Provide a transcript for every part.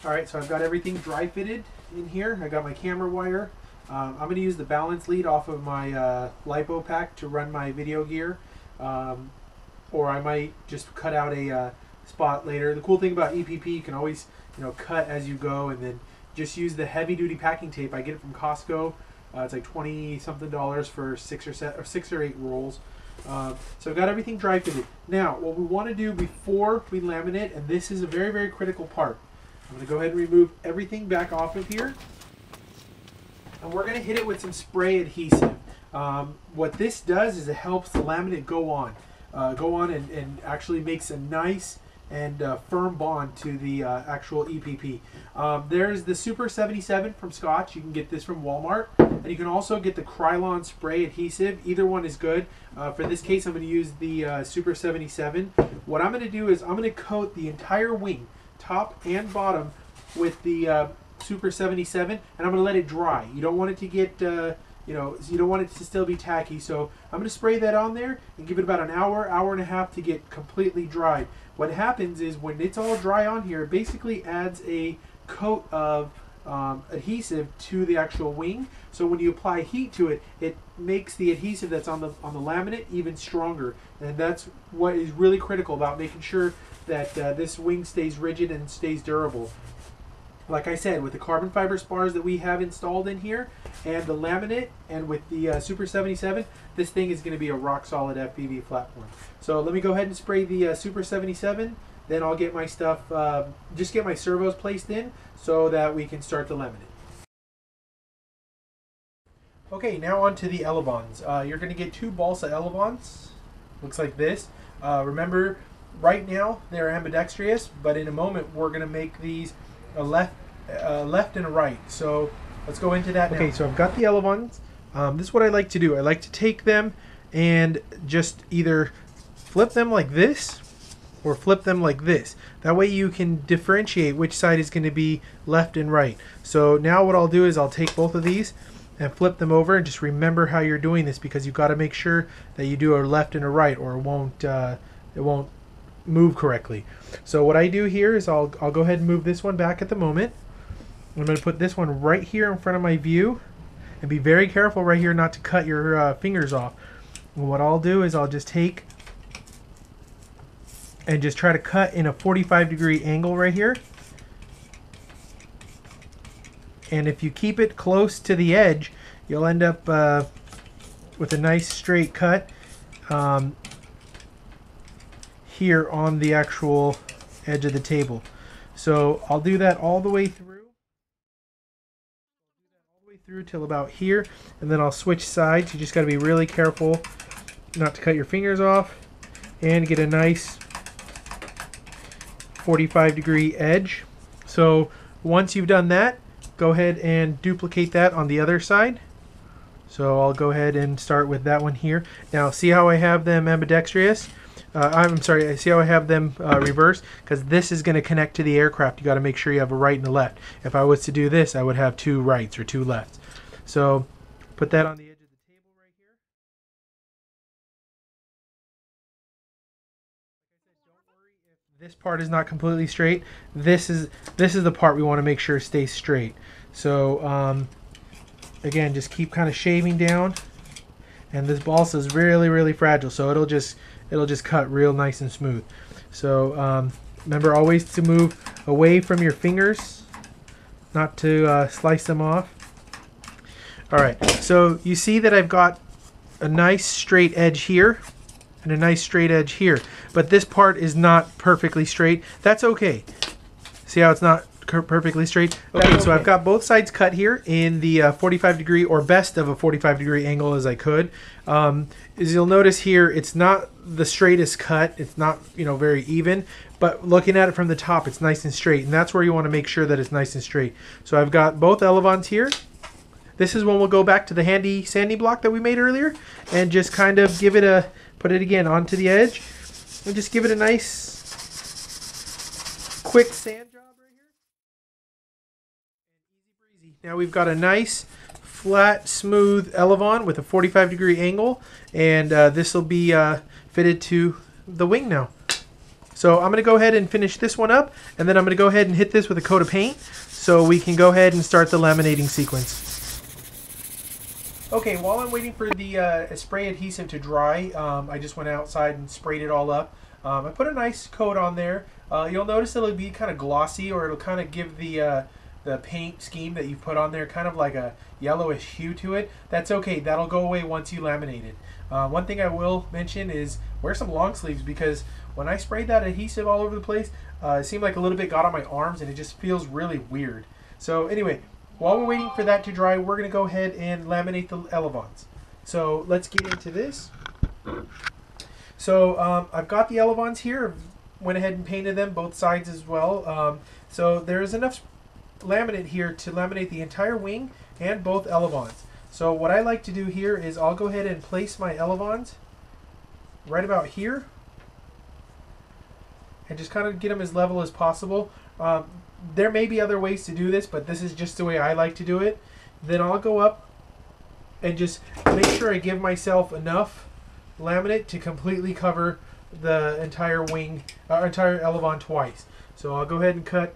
Alright, so I've got everything dry fitted in here. I got my camera wire. I'm going to use the balance lead off of my LiPo pack to run my video gear. Or I might just cut out a spot later. The cool thing about EPP, you can always cut as you go, and then just use the heavy duty packing tape. I get it from Costco. It's like $20 something for 6 or 8 rolls. So I've got everything dry fitted. Now what we want to do before we laminate, and this is a very, very critical part, I'm going to go ahead and remove everything back off of here, and we're going to hit it with some spray adhesive. What this does is it helps the laminate go on and actually makes a nice and firm bond to the actual EPP. There's the Super 77 from Scotch. You can get this from Walmart, and you can also get the Krylon spray adhesive. Either one is good. For this case, I'm going to use the Super 77. What I'm going to do is I'm going to coat the entire wing, top and bottom, with the Super 77, and I'm going to let it dry. You don't want it to get you don't want it to still be tacky, so I'm going to spray that on there and give it about an hour, hour and a half to get completely dried. What happens is when it's all dry on here, it basically adds a coat of adhesive to the actual wing. So when you apply heat to it, it makes the adhesive that's on the laminate even stronger. And that's what is really critical about making sure that this wing stays rigid and stays durable. Like I said, with the carbon fiber spars that we have installed in here, and the laminate, and with the Super 77, this thing is going to be a rock solid FPV platform. So let me go ahead and spray the Super 77, then I'll get my stuff, just get my servos placed in so that we can start the laminate. Okay, now on to the Elevons. You're going to get 2 balsa Elevons. Looks like this. Remember, right now they're ambidextrous, but in a moment we're going to make these a left and a right. So let's go into that now. Okay, so I've got the Elevons. This is what I like to do. I like to take them and just either flip them like this or flip them like this. That way you can differentiate which side is going to be left and right. So now what I'll do is I'll take both of these and flip them over, and just remember how you're doing this, because you've got to make sure that you do a left and a right, or it won't move correctly. So what I do here is I'll go ahead and move this one back at the moment. I'm going to put this one right here in front of my view, and be very careful right here not to cut your fingers off. And what I'll do is I'll just take and just try to cut in a 45-degree angle right here. And if you keep it close to the edge, you'll end up with a nice straight cut here on the actual edge of the table. So I'll do that all the way through. Till about here, and then I'll switch sides. You just got to be really careful not to cut your fingers off, and get a nice 45-degree edge. So once you've done that, go ahead and duplicate that on the other side. So I'll go ahead and start with that one here. Now see how I have them ambidextrous? I'm sorry, I see how I have them reversed, because this is going to connect to the aircraft. You got to make sure you have a right and a left. If I was to do this, I would have 2 rights or 2 lefts. So put that on the edge of the table right here. Like I said, don't worry if this part is not completely straight. This is the part we want to make sure stays straight. So again, just keep kind of shaving down, and this balsa is really, really fragile, so it'll just cut real nice and smooth. So remember always to move away from your fingers, not to slice them off. Alright, so you see that I've got a nice straight edge here and a nice straight edge here, but this part is not perfectly straight. That's okay. See how it's not perfectly straight? Okay, so I've got both sides cut here in the 45-degree, or best of a 45-degree angle as I could. As you'll notice here, it's not the straightest cut. It's not, very even, but looking at it from the top, it's nice and straight, and that's where you want to make sure that it's nice and straight. So I've got both Elevons here. This is when we'll go back to the handy sandy block that we made earlier, and just kind of put it again onto the edge, and just give it a nice quick sand job right here. And easy breezy. Now we've got a nice flat, smooth Elevon with a 45-degree angle, and this will be fitted to the wing now. So I'm going to go ahead and finish this one up, and then I'm going to go ahead and hit this with a coat of paint so we can go ahead and start the laminating sequence. Okay, while I'm waiting for the spray adhesive to dry, I just went outside and sprayed it all up. I put a nice coat on there. You'll notice it'll be kind of glossy, or it'll kind of give the paint scheme that you put on there kind of like a yellowish hue to it. That's okay, that'll go away once you laminate it. One thing I will mention is wear some long sleeves, because when I sprayed that adhesive all over the place, it seemed like a little bit got on my arms and it just feels really weird. So anyway, while we're waiting for that to dry, we're going to go ahead and laminate the Elevons. So let's get into this. So I've got the Elevons here. Went ahead and painted them both sides as well. So there's enough laminate here to laminate the entire wing and both Elevons. So what I like to do here is I'll go ahead and place my Elevons right about here and just kind of get them as level as possible. There may be other ways to do this, but this is just the way I like to do it. Then I'll go up and just make sure I give myself enough laminate to completely cover the entire wing, entire Elevon twice. So I'll go ahead and cut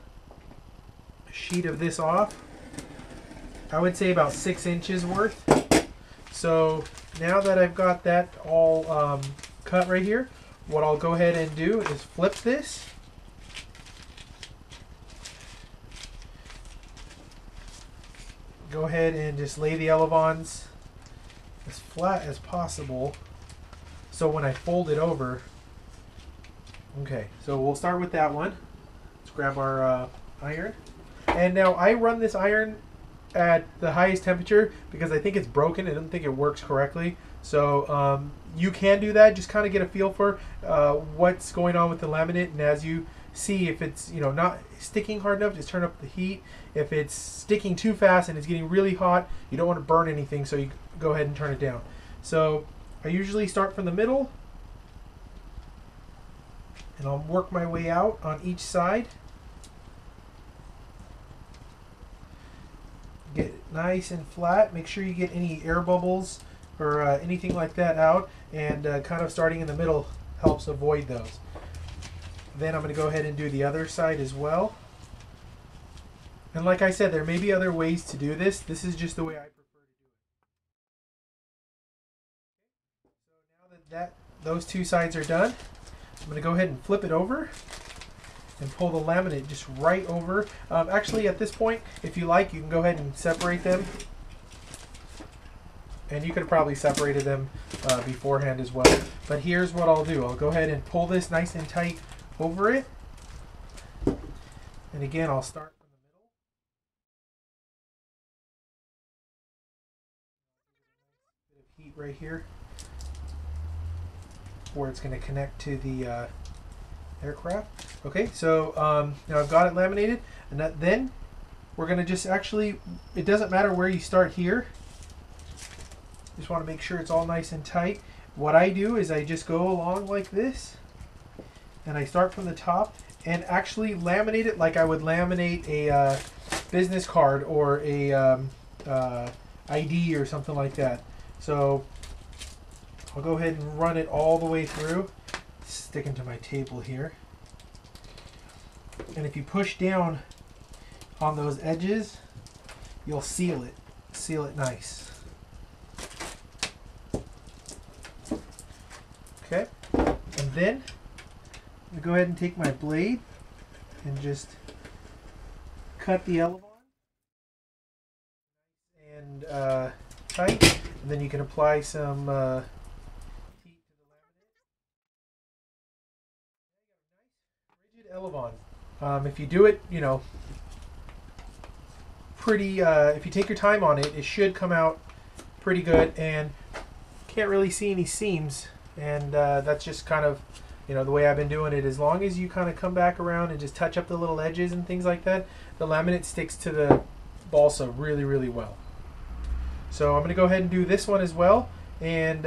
a sheet of this off. I would say about 6 inches worth. So now that I've got that all cut right here, what I'll go ahead and do is flip this. Go ahead and just lay the Elevons as flat as possible, so when I fold it over. Okay, so we'll start with that one. Let's grab our iron. And now I run this iron at the highest temperature because I think it's broken. I don't think it works correctly. So you can do that. Just kind of get a feel for what's going on with the laminate, and as you see, if it's not sticking hard enough, just turn up the heat. If it's sticking too fast and it's getting really hot, you don't want to burn anything, so you go ahead and turn it down. So I usually start from the middle, and I'll work my way out on each side. Get it nice and flat. Make sure you get any air bubbles or anything like that out, and kind of starting in the middle helps avoid those. Then I'm going to go ahead and do the other side as well. And like I said, there may be other ways to do this. This is just the way I prefer to do it. So now that those two sides are done, I'm going to go ahead and flip it over and pull the laminate just right over. Actually, at this point, if you like, you can go ahead and separate them. And you could have probably separated them beforehand as well. But here's what I'll do. I'll go ahead and pull this nice and tight over it. And again, I'll start from the middle. Bit of heat right here where it's going to connect to the aircraft. Okay, so now I've got it laminated, and then we're going to just it doesn't matter where you start here. Just want to make sure it's all nice and tight. What I do is I just go along like this, and I start from the top and actually laminate it like I would laminate a business card or a ID or something like that. So I'll go ahead and run it all the way through, sticking to my table here. And if you push down on those edges, you'll seal it nice. Okay, and then I'm going to go ahead and take my blade and just cut the Elevon and tight, and then you can apply some heat to the laminate. Rigid Elevon. If you do it, pretty, if you take your time on it, it should come out pretty good, and can't really see any seams. And that's just kind of, the way I've been doing it. As long as you kind of come back around and just touch up the little edges and things like that, the laminate sticks to the balsa really, really well. So I'm going to go ahead and do this one as well, and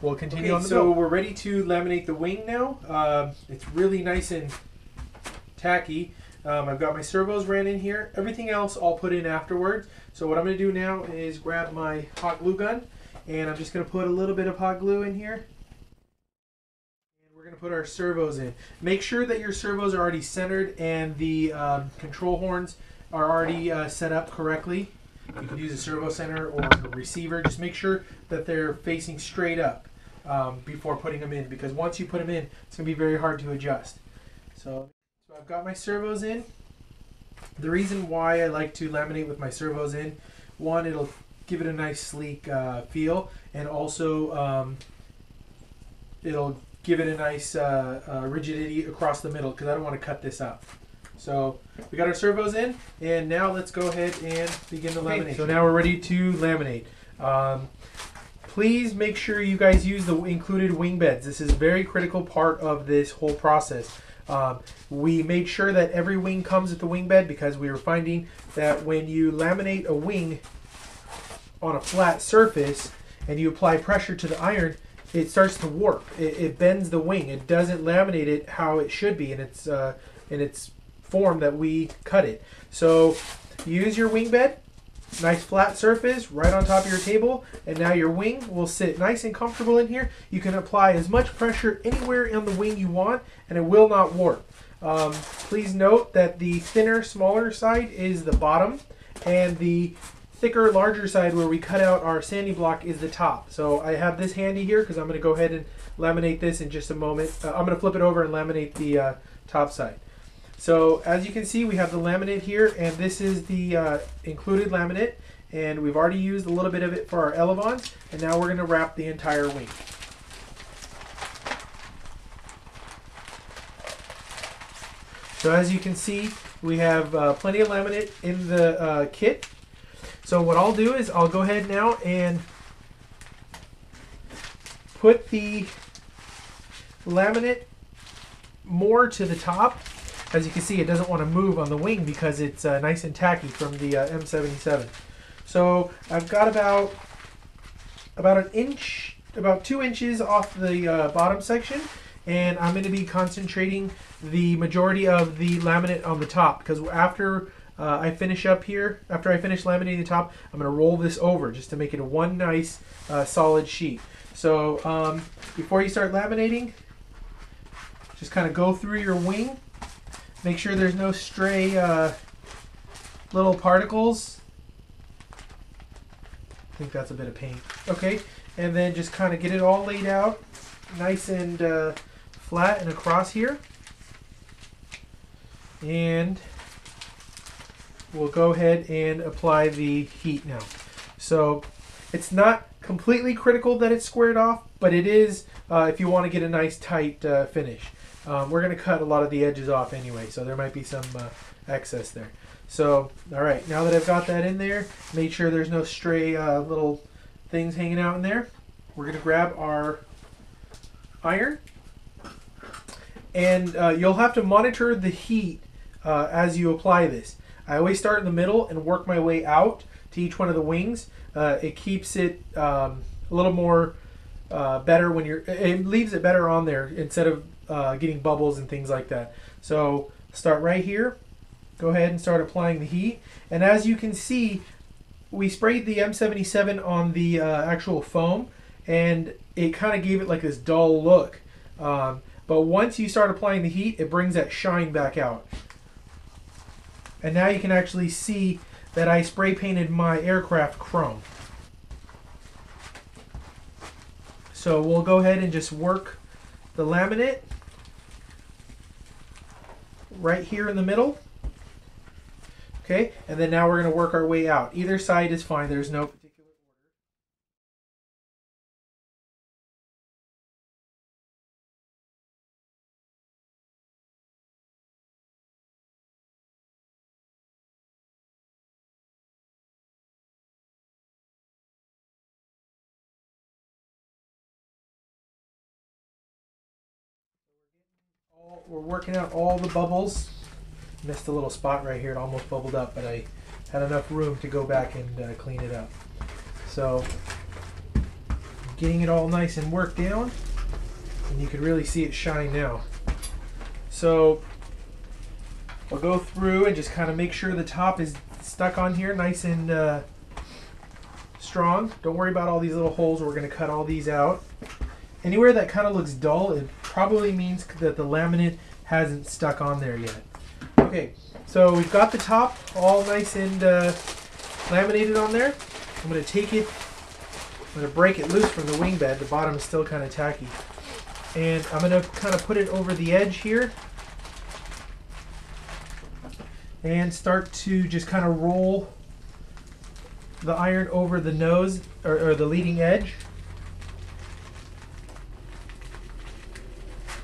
we'll continue on the build. So we're ready to laminate the wing now. It's really nice and tacky. I've got my servos ran in here. Everything else I'll put in afterwards. So what I'm going to do now is grab my hot glue gun, and I'm just going to put a little bit of hot glue in here. And we're We're going to put our servos in. Make sure that your servos are already centered and the control horns are already set up correctly. You can use a servo center or a receiver. Just make sure that they're facing straight up before putting them in, because once you put them in, it's going to be very hard to adjust. So I've got my servos in. The reason why I like to laminate with my servos in, one, it'll give it a nice sleek feel, and also it'll give it a nice rigidity across the middle, because I don't want to cut this up. So we got our servos in, and now let's go ahead and begin the lamination. So now we're ready to laminate. Please make sure you guys use the included wing beds. This is a very critical part of this whole process. We made sure that every wing comes with the wing bed, because we were finding that when you laminate a wing on a flat surface and you apply pressure to the iron, it starts to warp. It bends the wing. It doesn't laminate it how it should be in its form that we cut it. So use your wing bed, nice flat surface right on top of your table, and now your wing will sit nice and comfortable in here. You can apply as much pressure anywhere on the wing you want, and it will not warp. Please note that the thinner, smaller side is the bottom, and the thicker, larger side where we cut out our sanding block is the top. So I have this handy here because I'm going to go ahead and laminate this in just a moment. I'm going to flip it over and laminate the top side. So as you can see, we have the laminate here, and this is the included laminate, and we've already used a little bit of it for our Elevons, and now we're going to wrap the entire wing. So as you can see, we have plenty of laminate in the kit. So what I'll do is I'll go ahead now and put the laminate more to the top. As you can see, it doesn't want to move on the wing because it's nice and tacky from the M77. So I've got about an inch, about 2 inches off the bottom section, and I'm going to be concentrating the majority of the laminate on the top, because after I finish up here, after I finish laminating the top, I'm going to roll this over just to make it a one nice solid sheet. So before you start laminating, just kind of go through your wing. Make sure there's no stray little particles. I think that's a bit of paint. Okay, and then just kind of get it all laid out nice and flat and across here. And we'll go ahead and apply the heat now. So it's not completely critical that it's squared off, but it is if you want to get a nice tight finish. We're going to cut a lot of the edges off anyway, so there might be some excess there. So, all right, now that I've got that in there, make sure there's no stray little things hanging out in there. We're going to grab our iron, and you'll have to monitor the heat as you apply this. I always start in the middle and work my way out to each one of the wings. It keeps it a little more better when it leaves it better on there instead of getting bubbles and things like that. So start right here, go ahead and start applying the heat, and as you can see, we sprayed the M77 on the actual foam, and it kind of gave it like this dull look, but once you start applying the heat, it brings that shine back out. And now you can actually see that I spray painted my aircraft chrome. So we'll go ahead and just work the laminate right here in the middle. Okay, and then now we're going to work our way out. Either side is fine, there's no particular order. We're working out all the bubbles. Missed a little spot right here, it almost bubbled up, but I had enough room to go back and clean it up. So getting it all nice and worked down, and you can really see it shine now. So I'll go through and just kind of make sure the top is stuck on here nice and strong. Don't worry about all these little holes, we're going to cut all these out. Anywhere that kind of looks dull, it probably means that the laminate hasn't stuck on there yet. Okay, so we've got the top all nice and laminated on there. I'm going to take it, I'm going to break it loose from the wing bed. The bottom is still kind of tacky. And I'm going to kind of put it over the edge here and start to just kind of roll the iron over the nose or the leading edge.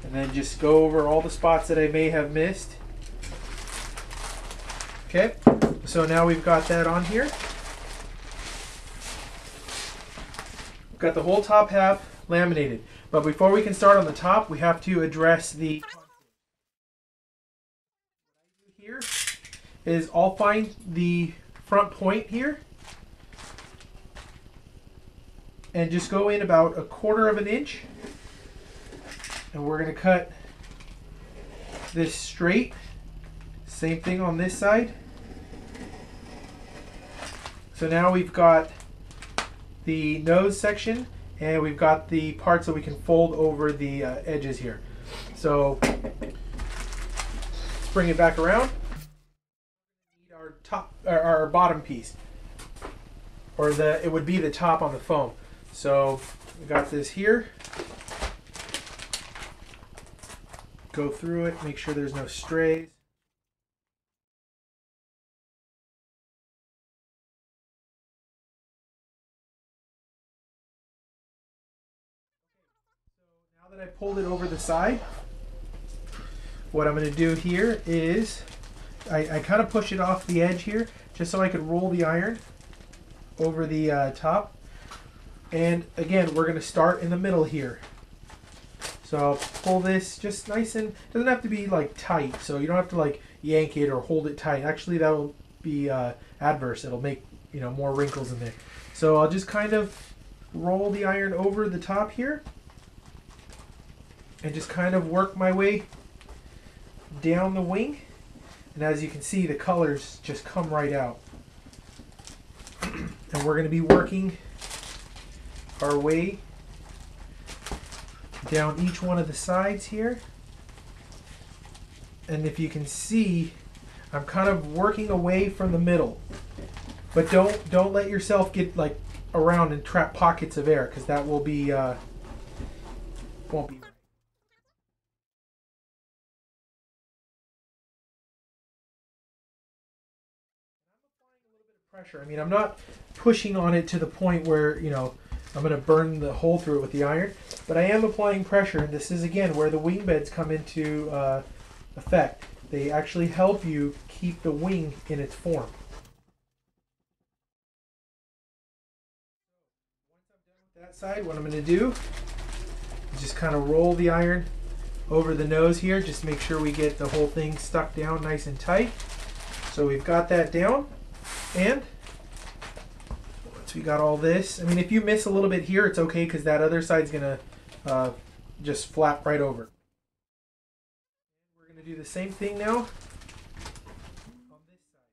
And then just go over all the spots that I may have missed. Okay, so now we've got that on here. We've got the whole top half laminated. But before we can start on the top, we have to address the here is I'll find the front point here and just go in about 1/4 of an inch, and we're going to cut this straight. Same thing on this side. So now we've got the nose section and we've got the parts that we can fold over the edges here. So let's bring it back around. We need our top, our bottom piece, or it would be the top on the foam. So we got this here. Go through it, make sure there's no strays. Now that I pulled it over the side, what I'm going to do here is I kind of push it off the edge here just so I could roll the iron over the top. And again, we're going to start in the middle here. So I'll pull this just nice, and it doesn't have to be like tight, so you don't have to like yank it or hold it tight. Actually, that will be adverse. It'll make, you know, more wrinkles in there. So I'll just kind of roll the iron over the top here and just kind of work my way down the wing. And as you can see, the colors just come right out. And we're going to be working our way down each one of the sides here. And if you can see, I'm kind of working away from the middle. But don't let yourself get like around and trap pockets of air, because that will be won't be right. Pressure. I mean, I'm not pushing on it to the point where, you know, I'm going to burn the hole through it with the iron, but I am applying pressure. And this is again where the wing beds come into effect. They actually help you keep the wing in its form. Once I'm done with that side, what I'm going to do is just kind of roll the iron over the nose here. Just make sure we get the whole thing stuck down nice and tight. So we've got that down. And once we got all this, I mean, if you miss a little bit here, it's okay, because that other side's going to just flap right over. We're going to do the same thing now on this side.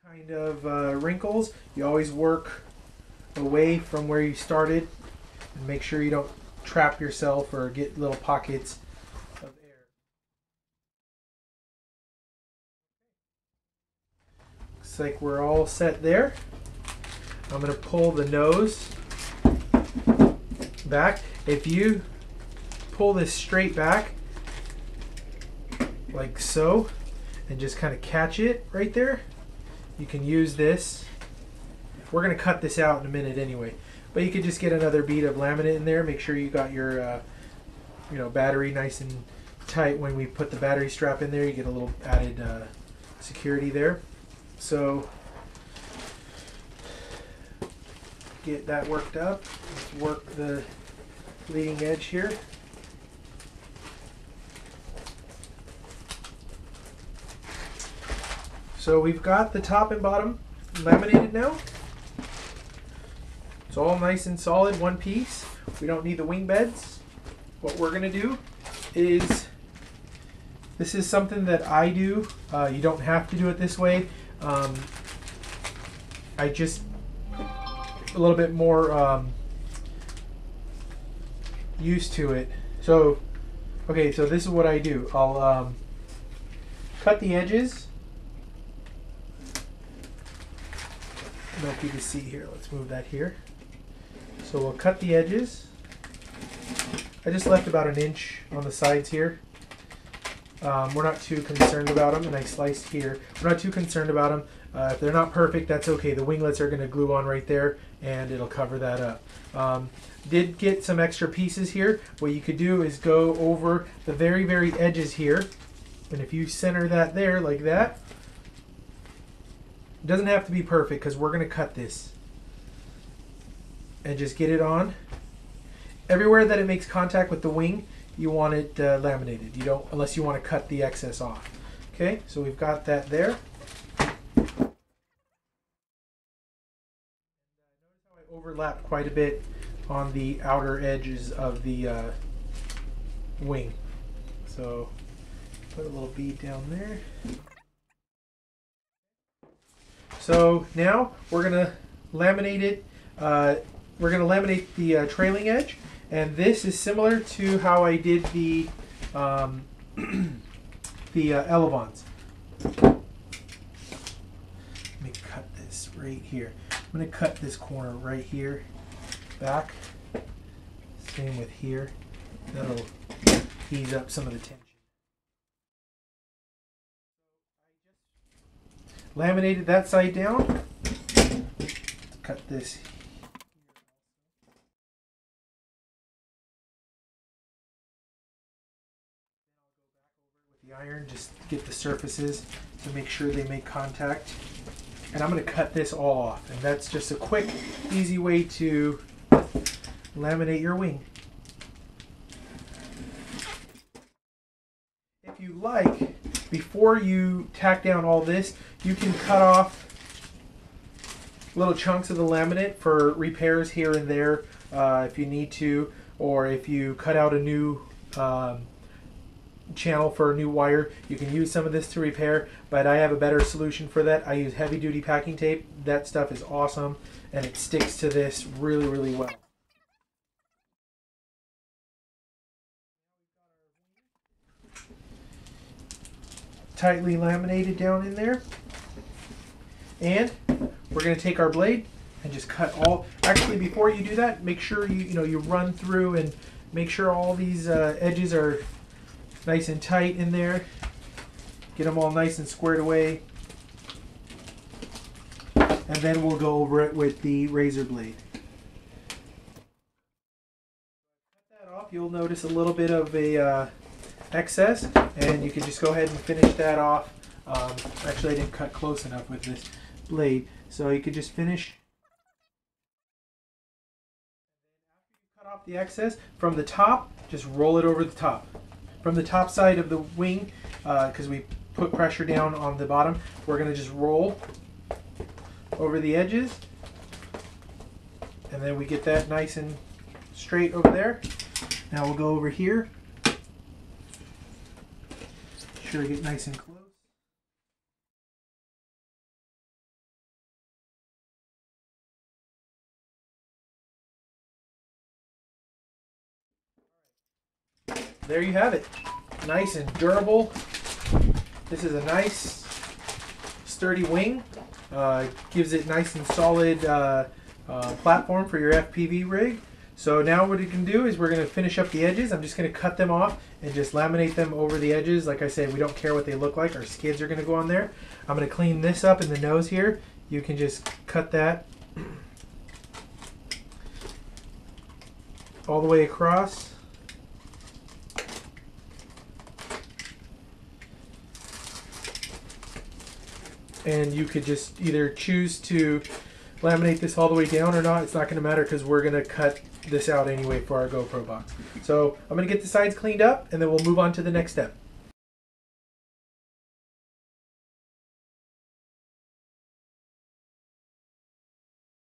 To avoid any kind of wrinkles, you always work away from where you started and make sure you don't trap yourself or get little pockets of air. Looks like we're all set there. I'm going to pull the nose back. If you pull this straight back like so and just kind of catch it right there, you can use this. We're going to cut this out in a minute anyway, but you could just get another bead of laminate in there. Make sure you got your you know, battery nice and tight. When we put the battery strap in there, you get a little added security there. So get that worked up. Let's work the leading edge here. So we've got the top and bottom laminated now. It's all nice and solid, one piece. We don't need the wing beds. What we're going to do is This is something that I do. You don't have to do it this way. I just a little bit more used to it. So, okay, so this is what I do. I'll cut the edges. I don't know if you can see here. Let's move that here. So we'll cut the edges. I just left about an inch on the sides here. We're not too concerned about them, and I sliced here. We're not too concerned about them. If they're not perfect, that's okay. The winglets are going to glue on right there, and it'll cover that up. Did get some extra pieces here. What you could do is go over the very, very edges here, and if you center that there like that, it doesn't have to be perfect because we're going to cut this. And just get it on. Everywhere that it makes contact with the wing, you want it laminated. You don't, unless you want to cut the excess off. Okay, so we've got that there. Notice how I overlapped quite a bit on the outer edges of the wing. So put a little bead down there. So now we're gonna laminate it. We're gonna laminate the trailing edge, and this is similar to how I did the Elevons. Let me cut this right here. I'm gonna cut this corner right here, back. Same with here. That'll ease up some of the tension. Laminated that side down. Let's cut this. The iron, just get the surfaces to make sure they make contact. And I'm going to cut this all off, and that's just a quick, easy way to laminate your wing. If you like, before you tack down all this, you can cut off little chunks of the laminate for repairs here and there if you need to, or if you cut out a new channel for a new wire, you can use some of this to repair, but I have a better solution for that. I use heavy duty packing tape. That stuff is awesome, and it sticks to this really, really well. Tightly laminated down in there, and we're going to take our blade and just cut all. Actually, before you do that, make sure you run through and make sure all these edges are nice and tight in there. Get them all nice and squared away. And then we'll go over it with the razor blade. Cut that off. You'll notice a little bit of a excess, and you can just go ahead and finish that off. Actually, I didn't cut close enough with this blade, so you could just finish. After you cut off the excess from the top, just roll it over the top. From the top side of the wing, because we put pressure down on the bottom, we're going to just roll over the edges, and then we get that nice and straight over there. Now we'll go over here. Make sure to get nice and close. There you have it. Nice and durable. This is a nice sturdy wing. Gives it nice and solid platform for your FPV rig. So now what you can do is we're going to finish up the edges. I'm just going to cut them off and just laminate them over the edges. Like I said, we don't care what they look like. Our skids are going to go on there. I'm going to clean this up in the nose here. You can just cut that all the way across. And you could just either choose to laminate this all the way down or not. It's not going to matter because we're going to cut this out anyway for our GoPro box. So I'm going to get the sides cleaned up, and then we'll move on to the next step.